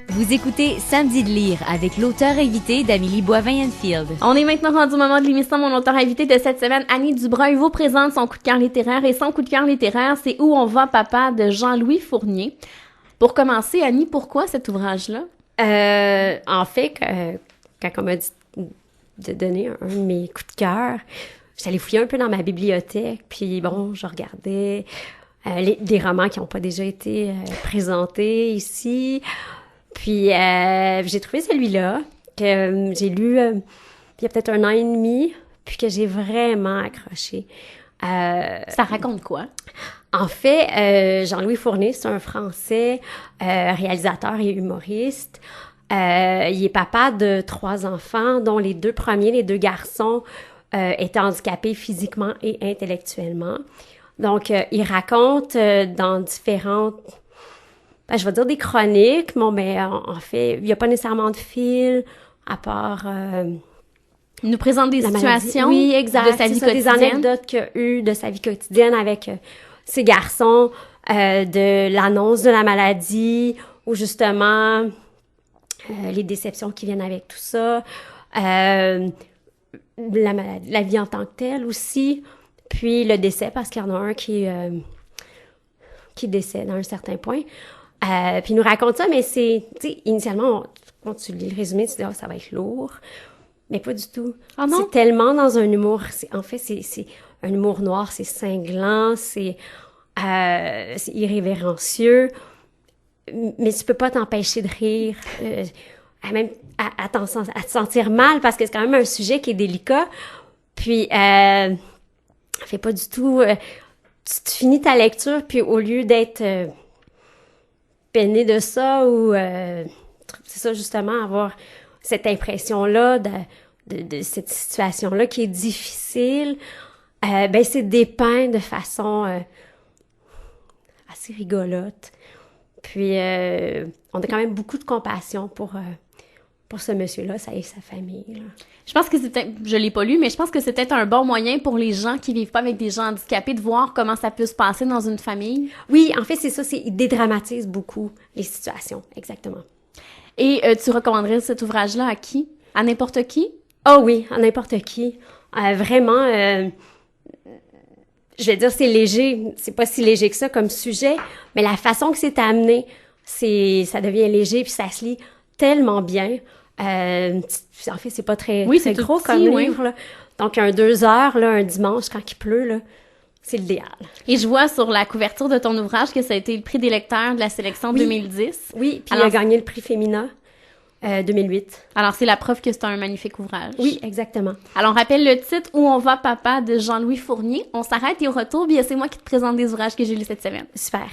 Vous écoutez Samedi de lire avec l'auteur invité d'Amélie Boivin-Enfield. On est maintenant rendu au moment de l'émission. Mon auteur invité de cette semaine, Annie Dubreuil, vous présente son coup de cœur littéraire. Et son coup de cœur littéraire, c'est Où on va, papa, de Jean-Louis Fournier. Pour commencer, Annie, pourquoi cet ouvrage-là? En fait, quand on m'a dit de donner un de mes coups de cœur, j'allais fouiller un peu dans ma bibliothèque, puis bon, je regardais des romans qui n'ont pas déjà été présentés ici. Puis j'ai trouvé celui-là que j'ai lu il y a peut-être 1 an et demi, puis que j'ai vraiment accroché. Ça raconte quoi? En fait, Jean-Louis Fournier, c'est un Français réalisateur et humoriste. Il est papa de 3 enfants, dont les 2 premiers, les 2 garçons, étaient handicapés physiquement et intellectuellement. Donc, il raconte dans différentes... je vais dire des chroniques, bon, mais en fait, il n'y a pas nécessairement de fil, à part... Il nous présente des situations oui, exact, de sa vie quotidienne. Des anecdotes qu'il a eues de sa vie quotidienne avec ses garçons, de l'annonce de la maladie, ou justement les déceptions qui viennent avec tout ça, la maladie, la vie en tant que telle aussi, puis le décès, parce qu'il y en a un qui décède à un certain point. Puis il nous raconte ça, mais c'est, tu sais, initialement, quand tu lis le résumé, tu te dis, oh, ça va être lourd. Mais pas du tout. Ah non? C'est tellement dans un humour, c'est un humour noir, c'est cinglant, c'est irrévérencieux, mais tu peux pas t'empêcher de rire, même à te sentir mal, parce que c'est quand même un sujet qui est délicat. Puis, fait pas du tout... tu finis ta lecture, puis au lieu d'être peiné de ça, ou c'est ça justement, avoir cette impression-là de cette situation-là qui est difficile, c'est dépeint de façon assez rigolote. Puis, on a quand même beaucoup de compassion pour ce monsieur-là, ça et sa famille, là. Je pense que c'est peut-être, je l'ai pas lu, mais je pense que c'est peut-être un bon moyen pour les gens qui vivent pas avec des gens handicapés de voir comment ça peut se passer dans une famille. Oui, en fait, c'est ça, il dédramatise beaucoup les situations, exactement. Et tu recommanderais cet ouvrage-là à qui? À n'importe qui? Oh oui, à n'importe qui. Vraiment, je vais dire, c'est léger. C'est pas si léger que ça comme sujet, mais la façon que c'est amené, ça devient léger, puis ça se lit tellement bien. En fait, c'est pas très gros comme livre, là. Donc, 2 heures, là, un dimanche, quand il pleut, là, c'est l'idéal. Et je vois sur la couverture de ton ouvrage que ça a été le prix des lecteurs de la sélection 2010. Oui, puis il a gagné le prix Femina 2008. Alors, c'est la preuve que c'est un magnifique ouvrage. Oui, exactement. Alors, on rappelle le titre « Où on va, papa » de Jean-Louis Fournier. On s'arrête et au retour, bien, c'est moi qui te présente des ouvrages que j'ai lus cette semaine. Super.